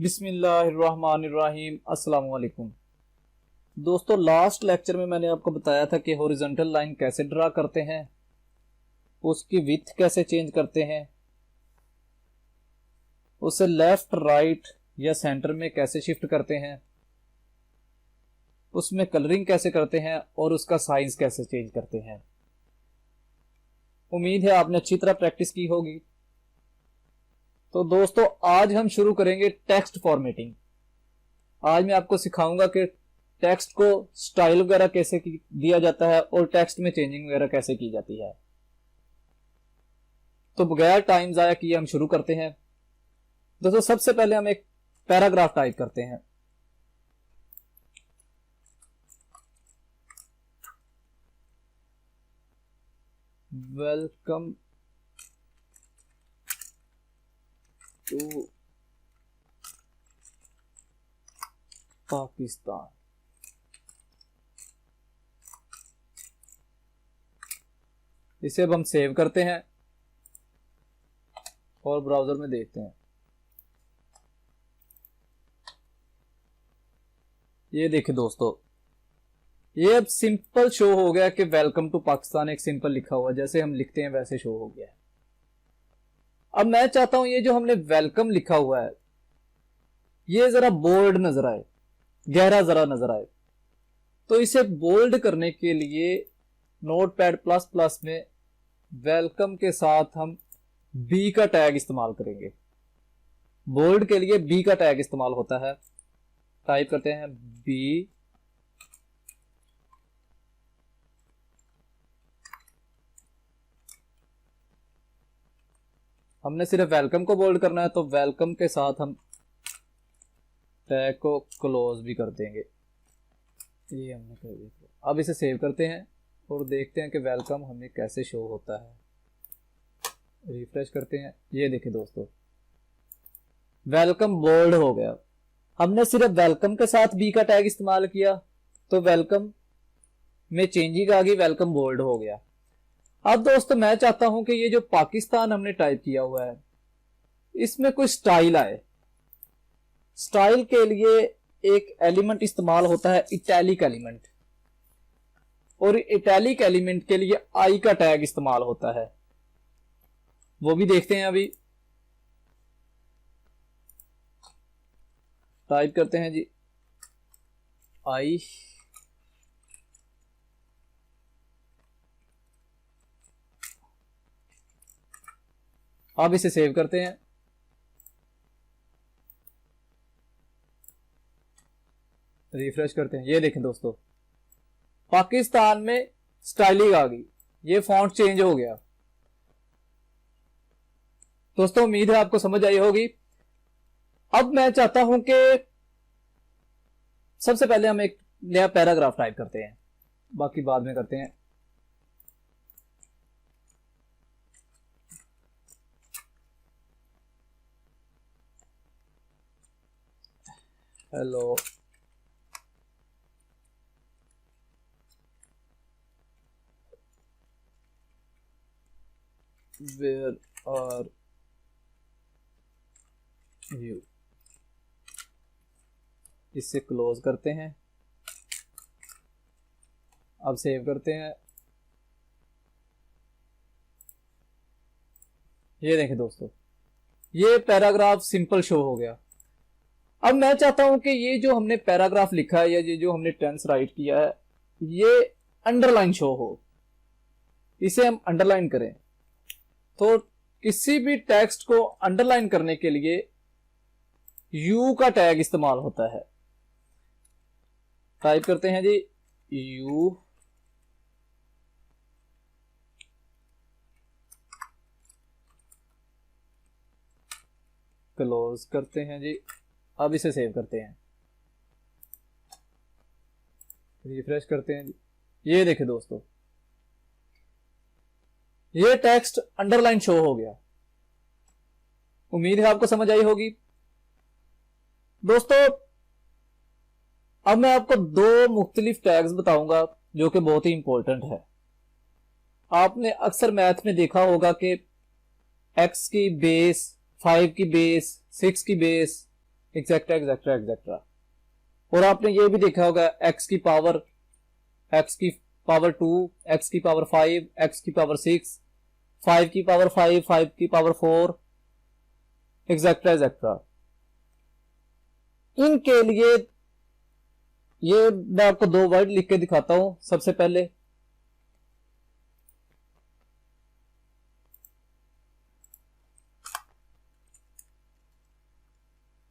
बिस्मिल्लाहिर्रहमानिर्रहीम। अस्सलाम वालेकुम दोस्तों, लास्ट लेक्चर में मैंने आपको बताया था कि हॉरिजॉन्टल लाइन कैसे ड्रा करते हैं, उसकी विड्थ कैसे चेंज करते हैं, उसे लेफ्ट राइट या सेंटर में कैसे शिफ्ट करते हैं, उसमें कलरिंग कैसे करते हैं और उसका साइज कैसे चेंज करते हैं। उम्मीद है आपने अच्छी तरह प्रैक्टिस की होगी। तो दोस्तों, आज हम शुरू करेंगे टेक्स्ट फॉर्मेटिंग। आज मैं आपको सिखाऊंगा कि टेक्स्ट को स्टाइल वगैरह कैसे दिया जाता है और टेक्स्ट में चेंजिंग वगैरह कैसे की जाती है। तो बगैर टाइम जाया किए हम शुरू करते हैं। दोस्तों, सबसे पहले हम एक पैराग्राफ टाइप करते हैं। Welcome to Pakistan. इसे अब हम सेव करते हैं और ब्राउजर में देखते हैं। ये देखिए दोस्तों, ये अब सिंपल शो हो गया कि वेलकम टू पाकिस्तान एक सिंपल लिखा हुआ, जैसे हम लिखते हैं वैसे शो हो गया है। अब मैं चाहता हूं ये जो हमने वेलकम लिखा हुआ है ये जरा बोल्ड नजर आए, गहरा जरा नजर आए। तो इसे बोल्ड करने के लिए नोटपैड प्लस प्लस में वेलकम के साथ हम बी का टैग इस्तेमाल करेंगे। बोल्ड के लिए बी का टैग इस्तेमाल होता है। टाइप करते हैं बी, हमने सिर्फ वेलकम को बोल्ड करना है तो वेलकम के साथ हम टैग को क्लोज भी कर देंगे। ये हमने कर दिया। अब इसे सेव करते हैं और देखते हैं कि वेलकम हमें कैसे शो होता है। रिफ्रेश करते हैं। ये देखिए दोस्तों, वेलकम बोल्ड हो गया। हमने सिर्फ वेलकम के साथ बी का टैग इस्तेमाल किया तो वेलकम में चेंजिंग आ गई, वेलकम बोल्ड हो गया। अब दोस्तों, मैं चाहता हूं कि ये जो पाकिस्तान हमने टाइप किया हुआ है इसमें कोई स्टाइल आए। स्टाइल के लिए एक एलिमेंट इस्तेमाल होता है इटैलिक एलिमेंट, और इटैलिक एलिमेंट के लिए आई का टैग इस्तेमाल होता है। वो भी देखते हैं। अभी टाइप करते हैं जी आई, अब इसे सेव करते हैं। रिफ्रेश करते हैं। ये देखें दोस्तों, पाकिस्तान में स्टाइलिंग आ गई, ये फॉन्ट चेंज हो गया। दोस्तों, उम्मीद है आपको समझ आई होगी। अब मैं चाहता हूं कि सबसे पहले हम एक नया पैराग्राफ टाइप करते हैं, बाकी बाद में करते हैं। Hello where are you. इससे क्लोज करते हैं। अब सेव करते हैं। ये देखें दोस्तों, ये पैराग्राफ सिंपल शो हो गया। अब मैं चाहता हूं कि ये जो हमने पैराग्राफ लिखा है या ये जो हमने टेंस राइट किया है ये अंडरलाइन शो हो। इसे हम अंडरलाइन करें तो किसी भी टेक्स्ट को अंडरलाइन करने के लिए यू का टैग इस्तेमाल होता है। टाइप करते हैं जी यू, क्लोज करते हैं जी। अब इसे सेव करते हैं। रिफ्रेश करते हैं जी। ये देखें दोस्तों, ये टेक्स्ट अंडरलाइन शो हो गया। उम्मीद है आपको समझ आई होगी। दोस्तों, अब मैं आपको दो मुख्तलिफ टैग्स बताऊंगा जो कि बहुत ही इंपॉर्टेंट है। आपने अक्सर मैथ में देखा होगा कि x की बेस 5 की बेस 6 की बेस एक्सेट्रा एक्सेट्रा एक्सेट्रा। और आपने ये भी देखा होगा x की पावर 2, x की पावर 5, x की पावर 6, 5 की पावर 5, 5 की पावर 4, एक्सेट्रा एक्सेट्रा। इनके लिए ये मैं आपको दो वर्ड लिख के दिखाता हूं। सबसे पहले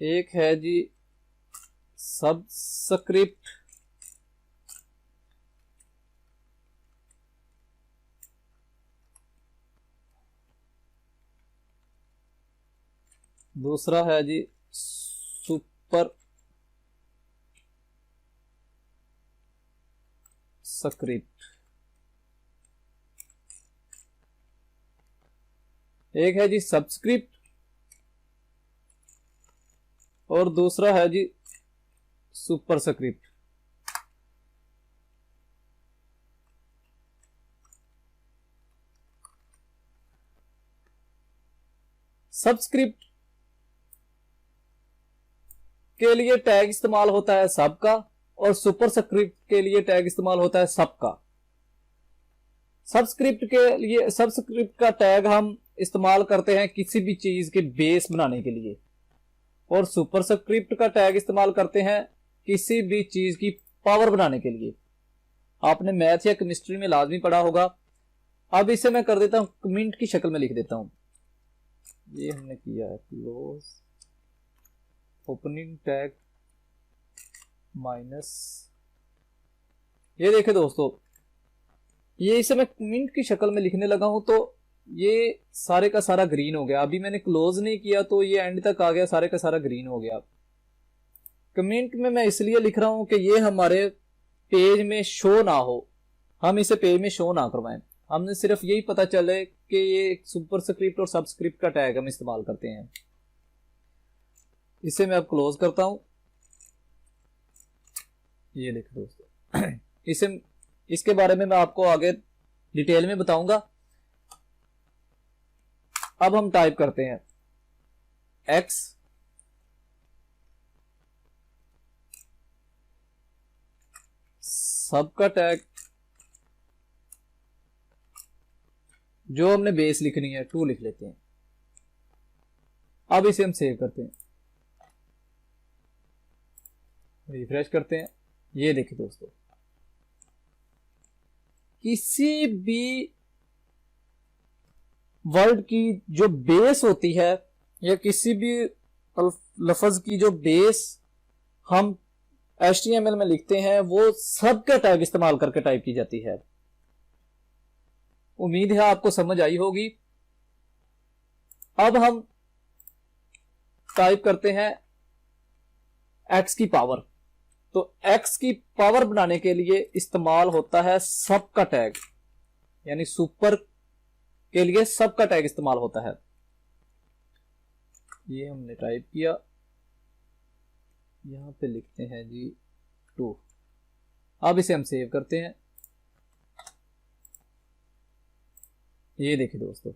एक है जी सबस्क्रिप्ट, दूसरा है जी सुपर स्क्रिप्ट। एक है जी सबस्क्रिप्ट और दूसरा है जी सुपर स्क्रिप्ट। सबस्क्रिप्ट के लिए टैग इस्तेमाल होता है सबका और सुपर स्क्रिप्ट के लिए टैग इस्तेमाल होता है सबका। सबस्क्रिप्ट का टैग हम इस्तेमाल करते हैं किसी भी चीज के बेस बनाने के लिए और सुपर स्क्रिप्ट का टैग इस्तेमाल करते हैं किसी भी चीज की पावर बनाने के लिए। आपने मैथ या केमिस्ट्री में लाजमी पढ़ा होगा। अब इसे मैं कर देता हूं कमेंट की शक्ल में लिख देता हूं। ये हमने किया है क्लोज ओपनिंग टैग माइनस। ये देखे दोस्तों, ये इसे मैं कमेंट की शक्ल में लिखने लगा हूं तो ये सारे का सारा ग्रीन हो गया। अभी मैंने क्लोज नहीं किया तो ये एंड तक आ गया, सारे का सारा ग्रीन हो गया। कमेंट में मैं इसलिए लिख रहा हूं कि ये हमारे पेज में शो ना हो, हम इसे पेज में शो ना करवाएं। हमने सिर्फ यही पता चले कि ये सुपर स्क्रिप्ट और सबस्क्रिप्ट का टैग हम इस्तेमाल करते हैं। इसे मैं अब क्लोज करता हूं। ये देखो दोस्तों, इसके बारे में मैं आपको आगे डिटेल में बताऊंगा। अब हम टाइप करते हैं x सबका टैग जो हमने बेस लिखनी है 2 लिख लेते हैं। अब इसे हम सेव करते हैं, रिफ्रेश करते हैं। ये देखिए दोस्तों, किसी भी वर्ड की जो बेस होती है या किसी भी लफ्ज की जो बेस हम HTML में लिखते हैं वो सबका टैग इस्तेमाल करके टाइप की जाती है। उम्मीद है आपको समझ आई होगी। अब हम टाइप करते हैं x की पावर। तो x की पावर बनाने के लिए इस्तेमाल होता है सबका टैग, यानी सुपर के लिए सबका टैग इस्तेमाल होता है। ये हमने टाइप किया, यहां पे लिखते हैं जी 2। अब इसे हम सेव करते हैं। ये देखिए दोस्तों,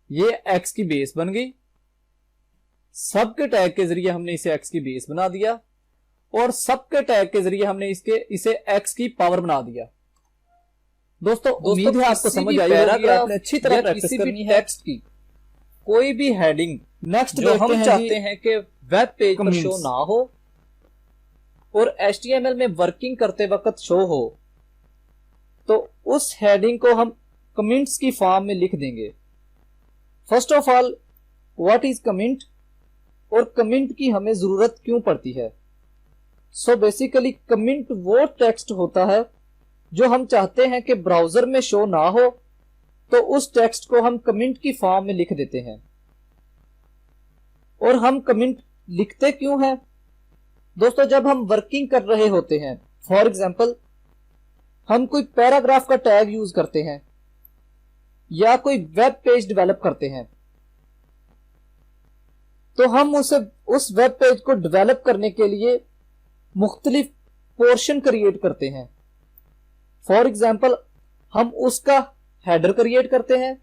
ये x की बेस बन गई। सबके टैग के जरिए हमने इसे x की बेस बना दिया और सबके टैग के जरिए हमने इसे x की पावर बना दिया। दोस्तों उम्मीद है आपको समझ आई होगी। आपने अच्छी तरह प्रैक्टिस करनी है। टेक्स्ट की कोई भी हेडिंग नेक्स्ट जो हम चाहते हैं कि वेब पेज पर शो ना हो और HTML में वर्किंग करते वक्त शो हो, तो उस हेडिंग को हम कमेंट्स की फॉर्म में लिख देंगे। First of all, what is comment और कमेंट की हमें जरूरत क्यों पड़ती है। सो बेसिकली कमेंट वो टेक्स्ट होता है जो हम चाहते हैं कि ब्राउजर में शो ना हो, तो उस टेक्स्ट को हम कमेंट की फॉर्म में लिख देते हैं। और हम कमेंट लिखते क्यों हैं दोस्तों? जब हम वर्किंग कर रहे होते हैं, फॉर एग्जाम्पल हम कोई पैराग्राफ का टैग यूज करते हैं या कोई वेब पेज डेवलप करते हैं, तो हम उस वेब पेज को डेवलप करने के लिए मुख्तलिफ पोर्शन क्रिएट करते हैं। फॉर एग्जाम्पल हम उसका हेडर क्रिएट करते हैं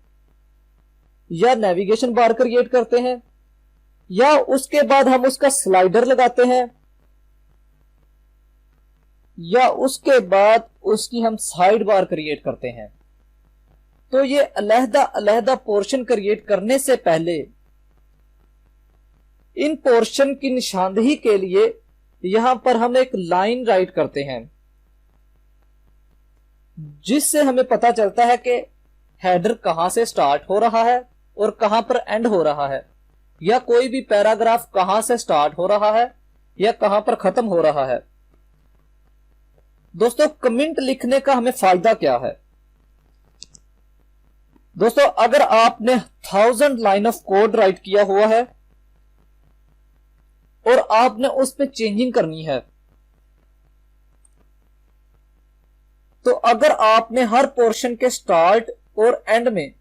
या नेविगेशन बार क्रिएट करते हैं या उसके बाद हम उसका स्लाइडर लगाते हैं, या उसके बाद उसकी हम साइड बार क्रिएट करते हैं। तो ये अलहदा अलहदा पोर्शन क्रिएट करने से पहले इन पोर्शन की निशानदेही के लिए यहां पर हम एक लाइन राइट करते हैं, जिससे हमें पता चलता है कि हेडर कहां से स्टार्ट हो रहा है और कहां पर एंड हो रहा है, या कोई भी पैराग्राफ कहां से स्टार्ट हो रहा है या कहां पर खत्म हो रहा है। दोस्तों, कमेंट लिखने का हमें फायदा क्या है? दोस्तों, अगर आपने 1000 लाइन ऑफ कोड राइट किया हुआ है और आपने उस पर चेंजिंग करनी है, तो अगर आपने हर पोर्शन के स्टार्ट और एंड में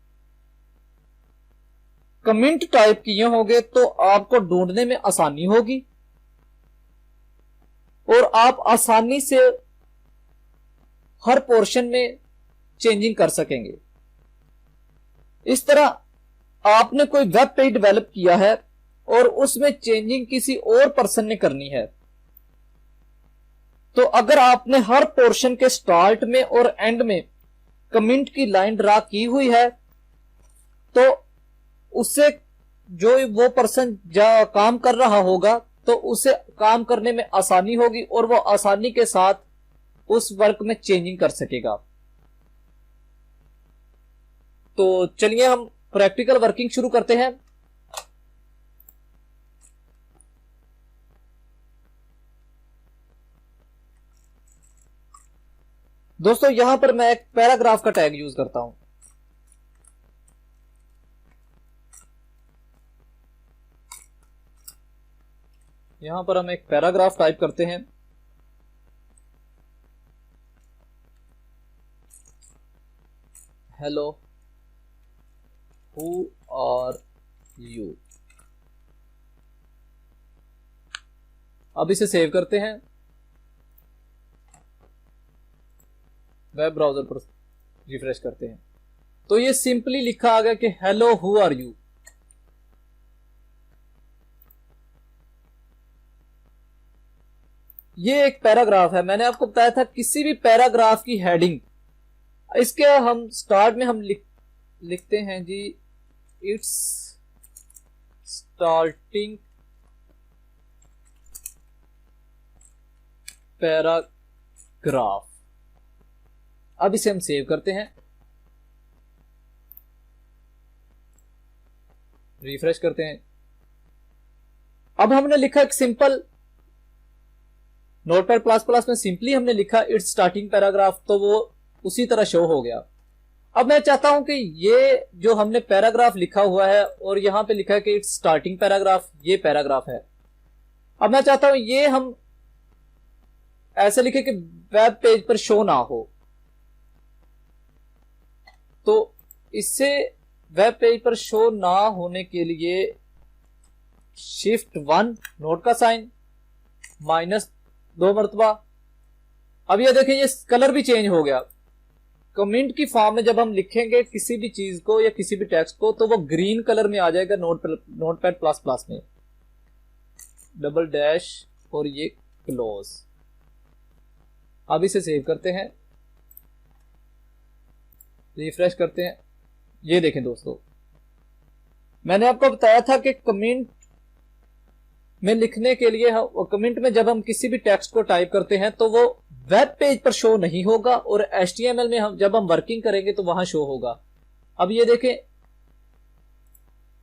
कमेंट टाइप किए होंगे तो आपको ढूंढने में आसानी होगी और आप आसानी से हर पोर्शन में चेंजिंग कर सकेंगे। इस तरह आपने कोई वेब पेज डेवलप किया है और उसमें चेंजिंग किसी और पर्सन ने करनी है, तो अगर आपने हर पोर्शन के स्टार्ट में और एंड में कमेंट की लाइन ड्रा की हुई है, तो उससे जो वो पर्सन काम कर रहा होगा तो उसे काम करने में आसानी होगी और वो आसानी के साथ उस वर्क में चेंजिंग कर सकेगा। तो चलिए हम प्रैक्टिकल वर्किंग शुरू करते हैं। दोस्तों, यहां पर मैं एक पैराग्राफ का टैग यूज करता हूं। यहां पर हम एक पैराग्राफ टाइप करते हैं। Hello, who are you. अब इसे सेव करते हैं, वेब ब्राउजर पर रिफ्रेश करते हैं, तो ये सिंपली लिखा आ गया कि हेलो, हु आर यू। ये एक पैराग्राफ है। मैंने आपको बताया था किसी भी पैराग्राफ की हेडिंग, इसके हम स्टार्ट में हम लिखते हैं जी, इट्स स्टार्टिंग पैराग्राफ। अब इसे हम सेव करते हैं, रिफ्रेश करते हैं। अब हमने लिखा एक सिंपल नोटपैड प्लस प्लस में सिंपली हमने लिखा इट्स स्टार्टिंग पैराग्राफ, तो वो उसी तरह शो हो गया। अब मैं चाहता हूं कि ये जो हमने पैराग्राफ लिखा हुआ है और यहां पे लिखा है कि इट्स स्टार्टिंग पैराग्राफ, ये पैराग्राफ है। अब मैं चाहता हूं ये हम ऐसे लिखे कि वेब पेज पर शो ना हो, तो इससे वेब पेज पर शो ना होने के लिए Shift+1 नोट का साइन -2 मरतबा। अब ये देखें, ये कलर भी चेंज हो गया। कमेंट की फॉर्म में जब हम लिखेंगे किसी भी चीज को या किसी भी टेक्स्ट को, तो वो ग्रीन कलर में आ जाएगा नोटपैड प्लस प्लस में, डबल डैश और ये क्लोज। अब इसे सेव करते हैं, रिफ्रेश करते हैं। ये देखें दोस्तों, मैंने आपको बताया था कि कमेंट में लिखने के लिए, कमेंट में जब हम किसी भी टेक्स्ट को टाइप करते हैं तो वो वेब पेज पर शो नहीं होगा और HTML में जब हम वर्किंग करेंगे तो वहां शो होगा। अब ये देखें,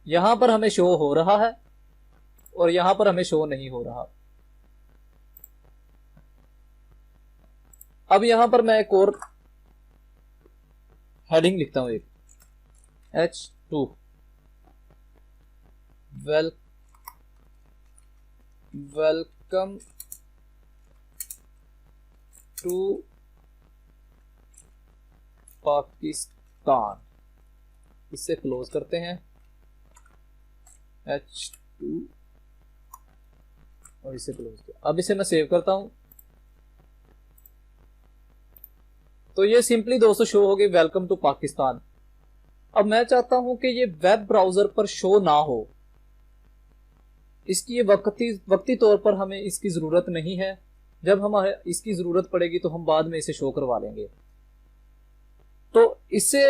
यहां पर हमें शो हो रहा है और यहां पर हमें शो नहीं हो रहा। अब यहां पर मैं एक और हेडिंग लिखता हूं, एक H2 वेलकम टू पाकिस्तान। इसे क्लोज करते हैं, H2 और इसे क्लोज किया। अब इसे मैं सेव करता हूं, तो ये सिंपली दोस्तों शो हो गई वेलकम टू पाकिस्तान। अब मैं चाहता हूं कि ये वेब ब्राउजर पर शो ना हो, इसकी ये वक्ती तौर पर हमें इसकी ज़रूरत नहीं है। जब हमें इसकी ज़रूरत पड़ेगी तो हम बाद में इसे शो करवा लेंगे। तो इसे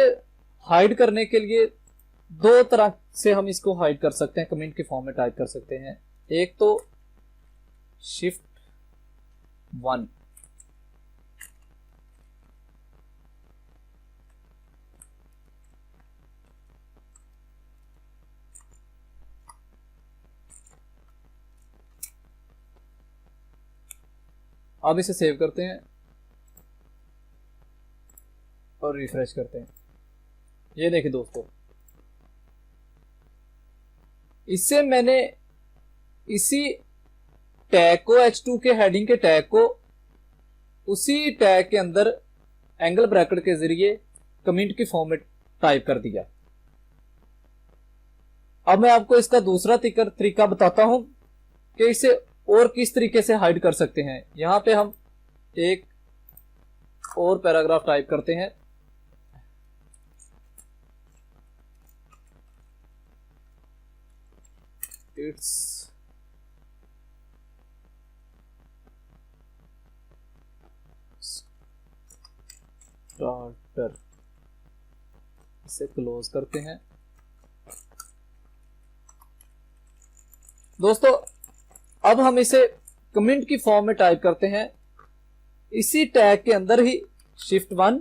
हाइड करने के लिए दो तरह से हम इसको हाइड कर सकते हैं, कमेंट के फॉर्म में टाइप कर सकते हैं। एक तो Shift 1, अब इसे सेव करते हैं और रिफ्रेश करते हैं। ये देखिए दोस्तों, इससे मैंने इसी टैग को, H2 के हेडिंग के टैग को उसी टैग के अंदर एंगल ब्रैकेट के जरिए कमेंट की फॉर्म में टाइप कर दिया। अब मैं आपको इसका दूसरा तरीका बताता हूं कि इसे और किस तरीके से हाइड कर सकते हैं। यहां पे हम एक और पैराग्राफ टाइप करते हैं। इट्स स्टार्टर, इसे क्लोज करते हैं। दोस्तों अब हम इसे कमेंट की फॉर्म में टाइप करते हैं, इसी टैग के अंदर ही Shift 1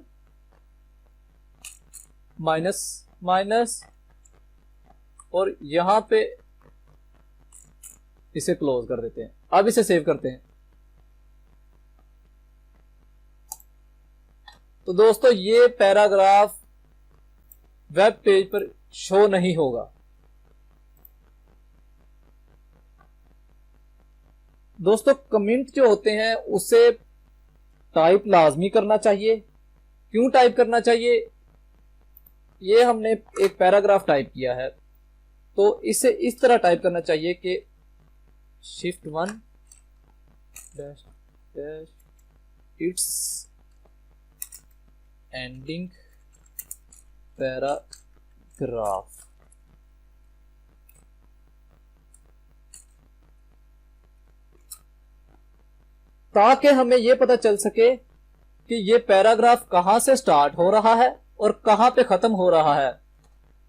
माइनस माइनस और यहां पे इसे क्लोज कर देते हैं। अब इसे सेव करते हैं। तो दोस्तों ये पैराग्राफ वेब पेज पर शो नहीं होगा। दोस्तों कमेंट जो होते हैं उसे टाइप लाजमी करना चाहिए। क्यों टाइप करना चाहिए? ये हमने एक पैराग्राफ टाइप किया है तो इसे इस तरह टाइप करना चाहिए कि Shift 1 इट्स एंडिंग पैराग्राफ। ताकि हमें यह पता चल सके कि ये पैराग्राफ कहां से स्टार्ट हो रहा है और कहां पे खत्म हो रहा है।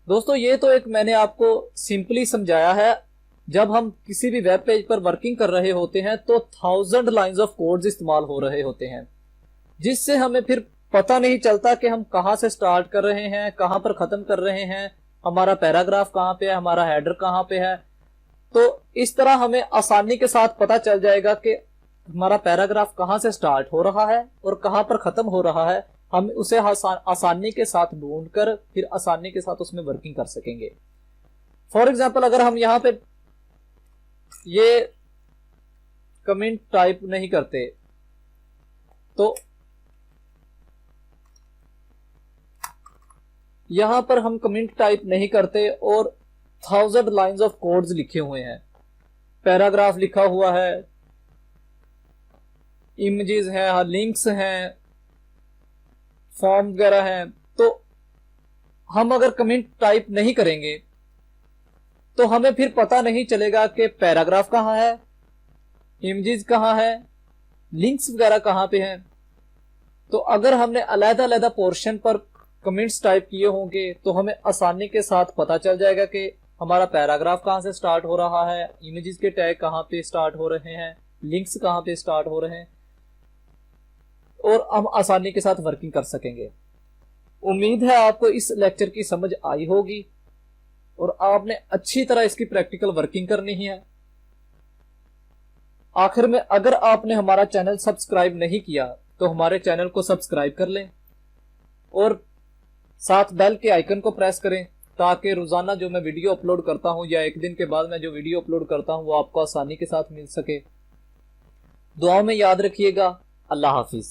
दोस्तों ये तो एक मैंने आपको सिंपली समझाया है। जब हम किसी भी वेब पेज पर वर्किंग कर रहे होते हैं तो 1000 लाइंस ऑफ कोड्स इस्तेमाल हो रहे होते हैं, जिससे हमें फिर पता नहीं चलता कि हम कहां से स्टार्ट कर रहे हैं, कहां पर खत्म कर रहे हैं, हमारा पैराग्राफ कहां पे है, हमारा हेडर कहां पे है। तो इस तरह हमें आसानी के साथ पता चल जाएगा कि हमारा पैराग्राफ कहां से स्टार्ट हो रहा है और कहां पर खत्म हो रहा है। हम उसे आसानी के साथ ढूंढकर फिर आसानी के साथ उसमें वर्किंग कर सकेंगे। फॉर एग्जाम्पल अगर हम यहां पे ये कमेंट टाइप नहीं करते तो यहां पर हम कमेंट टाइप नहीं करते और 1000 लाइंस ऑफ कोड्स लिखे हुए हैं, पैराग्राफ लिखा हुआ है, इमेजेस हैं, लिंक्स हैं, फॉर्म वगैरह हैं। तो हम अगर कमेंट टाइप नहीं करेंगे तो हमें फिर पता नहीं चलेगा कि पैराग्राफ कहां है, इमेजेस कहां है, लिंक्स वगैरह कहां पे हैं। तो अगर हमने अलग-अलग पोर्शन पर कमेंट्स टाइप किए होंगे तो हमें आसानी के साथ पता चल जाएगा कि हमारा पैराग्राफ कहां से स्टार्ट हो रहा है, इमेजेस के टैग कहां पे स्टार्ट हो रहे हैं, लिंक्स कहां पे स्टार्ट हो रहे हैं, और हम आसानी के साथ वर्किंग कर सकेंगे। उम्मीद है आपको इस लेक्चर की समझ आई होगी और आपने अच्छी तरह इसकी प्रैक्टिकल वर्किंग करनी है। आखिर में अगर आपने हमारा चैनल सब्सक्राइब नहीं किया तो हमारे चैनल को सब्सक्राइब कर लें और साथ बेल के आइकन को प्रेस करें ताकि रोजाना जो मैं वीडियो अपलोड करता हूं या एक दिन के बाद मैं जो वीडियो अपलोड करता हूं वो आपको आसानी के साथ मिल सके। दुआ में याद रखिएगा। अल्लाह हाफिज।